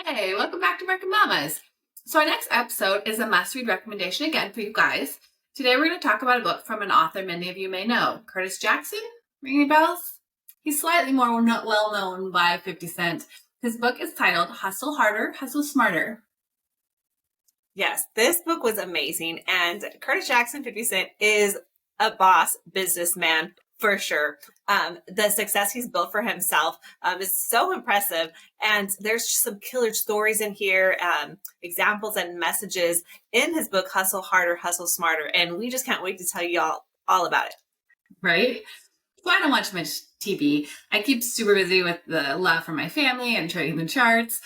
Hey, welcome back to American Mamas. So our next episode is a must-read recommendation again for you guys. Today we're going to talk about a book from an author many of you may know, Curtis Jackson. Ring any bells? He's slightly more well-known by 50 Cent. His book is titled Hustle Harder, Hustle Smarter. Yes, this book was amazing, and Curtis Jackson, 50 Cent, is a boss businessman for sure. The success he's built for himself is so impressive, and there's just some killer stories in here, examples and messages in his book, Hustle Harder, Hustle Smarter, and we just can't wait to tell you all about it. Right? So I don't watch much TV. I keep super busy with the love for my family and trading the charts.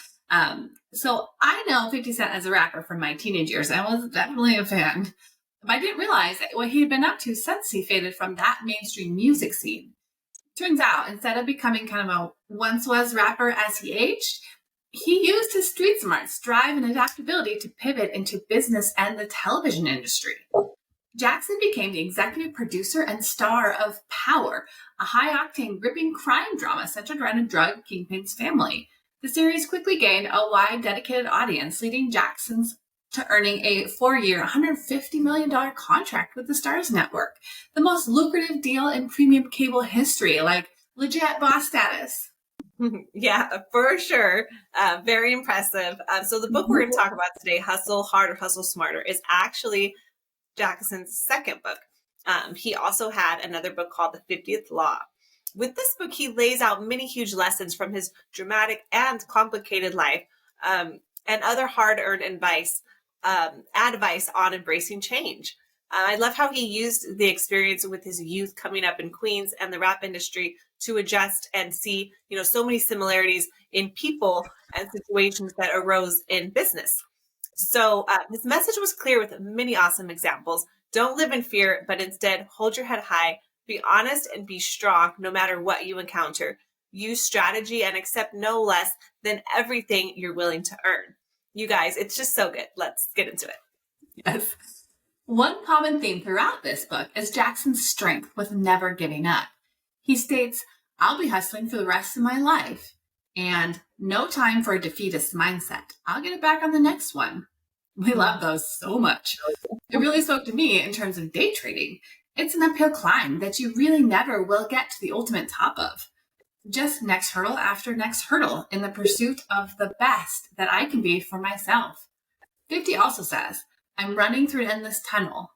So I know 50 Cent as a rapper from my teenage years. I was definitely a fan. But I didn't realize what he had been up to since he faded from that mainstream music scene. Turns out, instead of becoming kind of a once-was rapper as he aged, he used his street smarts, drive, and adaptability to pivot into business and the television industry. Jackson became the executive producer and star of Power, a high-octane, gripping crime drama centered around a drug kingpin's family. The series quickly gained a wide, dedicated audience, leading Jackson's to earning a 4-year, $150 million contract with the Starz Network, the most lucrative deal in premium cable history, like legit boss status. Yeah, for sure. Very impressive. So the book we're going to talk about today, Hustle Harder, Hustle Smarter, is actually Jackson's second book. He also had another book called The 50th Law. With this book, he lays out many huge lessons from his dramatic and complicated life and other hard-earned advice on embracing change. I love how he used the experience with his youth coming up in Queens and the rap industry to adjust and see, so many similarities in people and situations that arose in business. So his message was clear with many awesome examples. Don't live in fear, but instead hold your head high, be honest and be strong no matter what you encounter. Use strategy and accept no less than everything you're willing to earn. You guys, it's just so good. Let's get into it. Yes. One common theme throughout this book is Jackson's strength with never giving up. He states, I'll be hustling for the rest of my life, and no time for a defeatist mindset. I'll get it back on the next one. We love those so much. It really spoke to me in terms of day trading. It's an uphill climb that you really never will get to the ultimate top of. Just next hurdle after next hurdle in the pursuit of the best that I can be for myself. 50 also says, I'm running through an endless tunnel.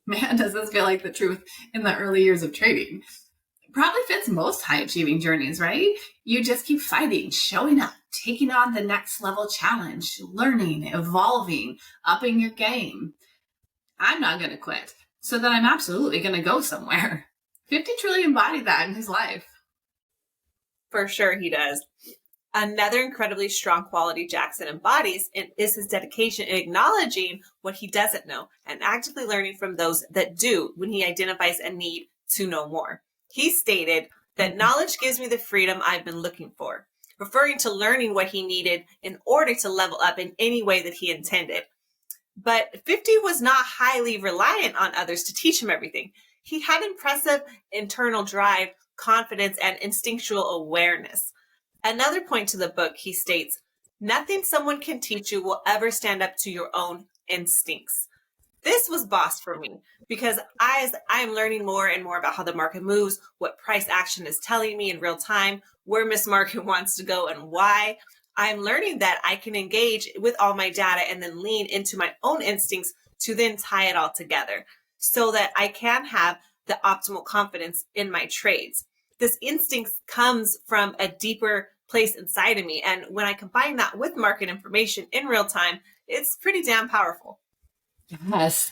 Man, does this feel like the truth in the early years of trading. It probably fits most high-achieving journeys, right? You just keep fighting, showing up, taking on the next level challenge, learning, evolving, upping your game. I'm not going to quit, so that I'm absolutely going to go somewhere. 50 truly embodied that in his life. For sure he does. Another incredibly strong quality Jackson embodies is his dedication in acknowledging what he doesn't know and actively learning from those that do when he identifies a need to know more. He stated that knowledge gives me the freedom I've been looking for, referring to learning what he needed in order to level up in any way that he intended. But 50 was not highly reliant on others to teach him everything. He had impressive internal drive, confidence, and instinctual awareness. Another point to the book, he states, nothing someone can teach you will ever stand up to your own instincts. This was boss for me because as I'm learning more and more about how the market moves, what price action is telling me in real time, where Miss Market wants to go and why, I'm learning that I can engage with all my data and then lean into my own instincts to then tie it all together so that I can have the optimal confidence in my trades. This instinct comes from a deeper place inside of me. And when I combine that with market information in real time, it's pretty damn powerful. Yes.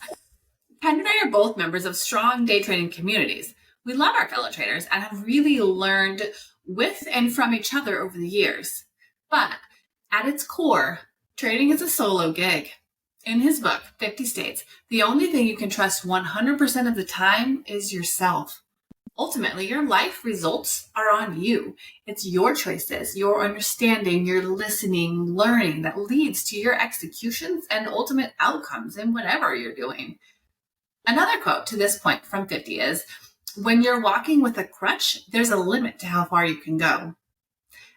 Ken and I are both members of strong day trading communities. We love our fellow traders and have really learned with and from each other over the years. But at its core, trading is a solo gig. In his book, 50 states, the only thing you can trust 100% of the time is yourself. Ultimately, your life results are on you. It's your choices, your understanding, your listening, learning that leads to your executions and ultimate outcomes in whatever you're doing. Another quote to this point from 50 is, when you're walking with a crutch, there's a limit to how far you can go.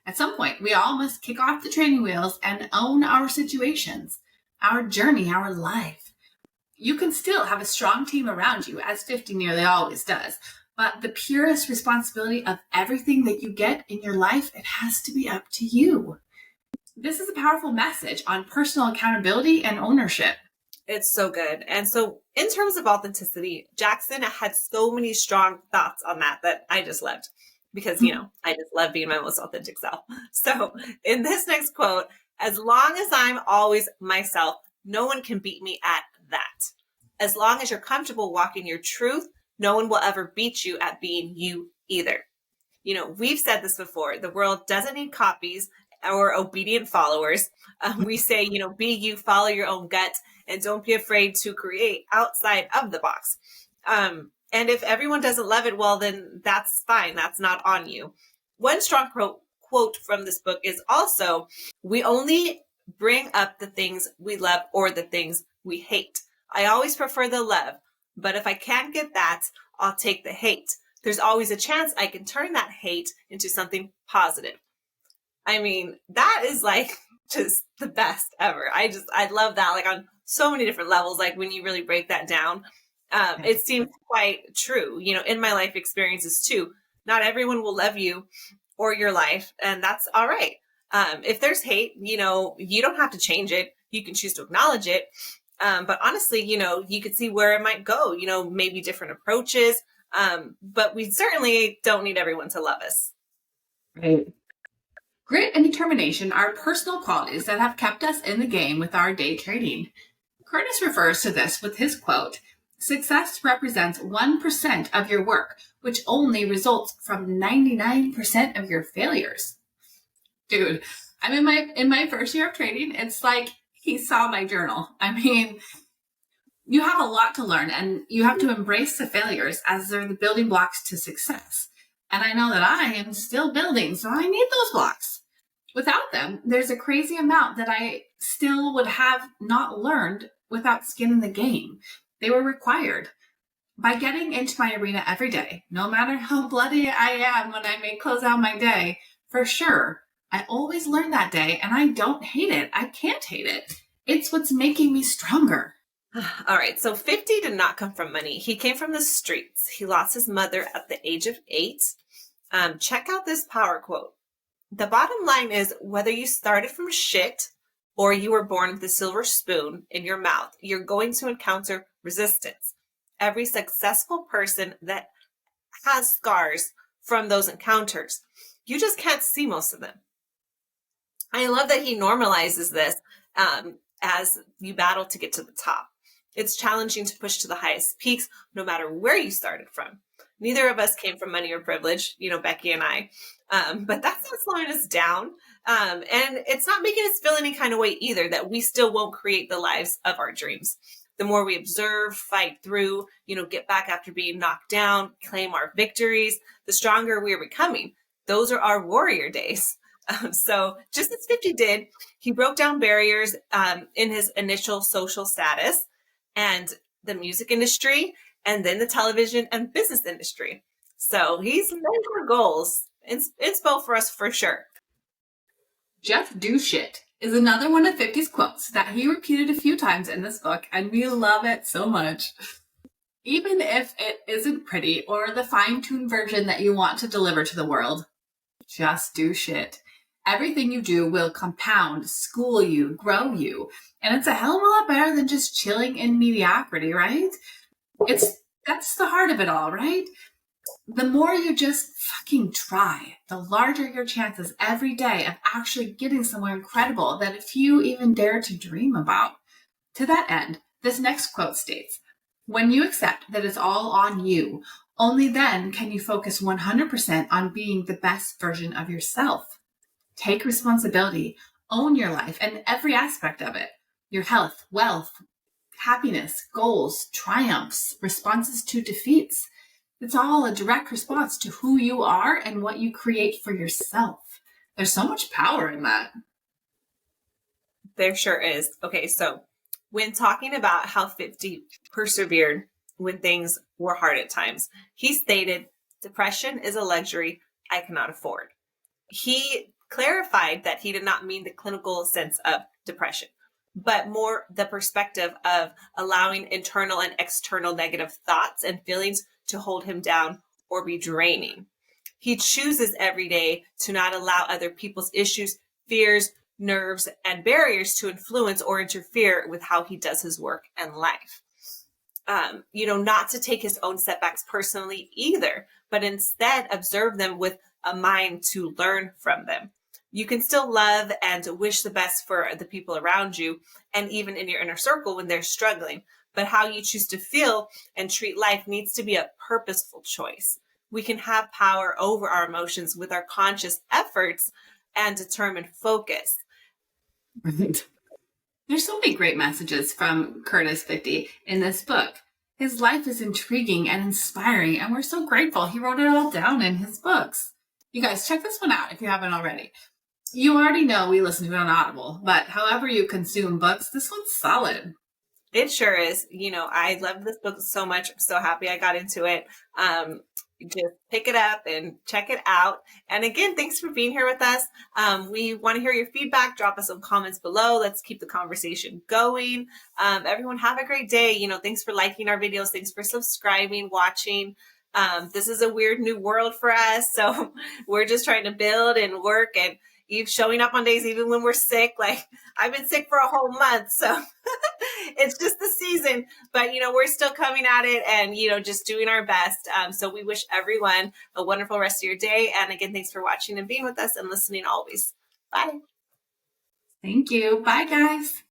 At some point, we all must kick off the training wheels and own our situations, our journey, our life. You can still have a strong team around you, as 50 nearly always does, but the purest responsibility of everything that you get in your life, it has to be up to you. This is a powerful message on personal accountability and ownership. It's so good. And so in terms of authenticity, Jackson had so many strong thoughts on that I just loved because, I just love being my most authentic self. So in this next quote, as long as I'm always myself, no one can beat me at that. As long as you're comfortable walking your truth, no one will ever beat you at being you either. We've said this before. The world doesn't need copies or obedient followers. We say, be you, follow your own gut, and don't be afraid to create outside of the box. And if everyone doesn't love it, well, then that's fine. That's not on you. One strong quote from this book is also, we only bring up the things we love or the things we hate. I always prefer the love, but if I can't get that, I'll take the hate. There's always a chance I can turn that hate into something positive. I mean, that is like just the best ever. I love that, like on so many different levels, like when you really break that down. It seems quite true, in my life experiences too. Not everyone will love you or your life, and that's all right. If there's hate, you don't have to change it. You can choose to acknowledge it. But honestly, you could see where it might go, maybe different approaches. But we certainly don't need everyone to love us. Right. Grit and determination are personal qualities that have kept us in the game with our day trading. Curtis refers to this with his quote, "Success represents 1% of your work, which only results from 99% of your failures." Dude, I'm in my first year of trading. It's like he saw my journal. I mean, you have a lot to learn, and you have to embrace the failures as they're the building blocks to success. And I know that I am still building, so I need those blocks. Without them, there's a crazy amount that I still would have not learned without skin in the game. They were required. By getting into my arena every day, no matter how bloody I am when I may close out my day, for sure, I always learn that day, and I don't hate it. I can't hate it. It's what's making me stronger. All right. So 50 did not come from money. He came from the streets. He lost his mother at the age of 8. Check out this power quote. The bottom line is whether you started from shit or you were born with a silver spoon in your mouth, you're going to encounter resistance. Every successful person that has scars from those encounters, you just can't see most of them. I love that he normalizes this as you battle to get to the top. It's challenging to push to the highest peaks, no matter where you started from. Neither of us came from money or privilege, Becky and I, but that's not slowing us down. And it's not making us feel any kind of way either, that we still won't create the lives of our dreams. The more we observe, fight through, get back after being knocked down, claim our victories, the stronger we are becoming. Those are our warrior days. So just as 50 did, he broke down barriers in his initial social status and the music industry, and then the television and business industry. So he's made for goals. Inspo for us for sure. Just do shit is another one of 50's quotes that he repeated a few times in this book, and we love it so much. Even if it isn't pretty or the fine-tuned version that you want to deliver to the world, just do shit. Everything you do will compound, school you, grow you, and it's a hell of a lot better than just chilling in mediocrity, right? That's the heart of it all, right? The more you just fucking try, the larger your chances every day of actually getting somewhere incredible that if you even dare to dream about. To that end, this next quote states, "When you accept that it's all on you, only then can you focus 100% on being the best version of yourself. Take responsibility, own your life and every aspect of it. Your health, wealth, happiness, goals, triumphs, responses to defeats. It's all a direct response to who you are and what you create for yourself." There's so much power in that. There sure is. Okay, so when talking about how 50 persevered when things were hard at times, he stated, "Depression is a luxury I cannot afford." He clarified that he did not mean the clinical sense of depression, but more the perspective of allowing internal and external negative thoughts and feelings to hold him down or be draining. He chooses every day to not allow other people's issues, fears, nerves, and barriers to influence or interfere with how he does his work and life. Not to take his own setbacks personally either, but instead observe them with a mind to learn from them. You can still love and wish the best for the people around you and even in your inner circle when they're struggling. But how you choose to feel and treat life needs to be a purposeful choice. We can have power over our emotions with our conscious efforts and determined focus. Right. There's so many great messages from Curtis 50 in this book. His life is intriguing and inspiring, and we're so grateful he wrote it all down in his books. You guys, check this one out if you haven't already. You already know we listen to it on Audible, but however you consume books, this one's solid. It sure is. I love this book so much. I'm so happy I got into it. Just pick it up and check it out. And again, thanks for being here with us. We want to hear your feedback. Drop us some comments below. Let's keep the conversation going. Everyone have a great day. Thanks for liking our videos. Thanks for subscribing, watching. This is a weird new world for us. So we're just trying to build and work and showing up on days even when we're sick. Like I've been sick for a whole month. So it's just the season, but we're still coming at it and, just doing our best. So we wish everyone a wonderful rest of your day. And again, thanks for watching and being with us and listening always. Bye. Thank you. Bye, guys.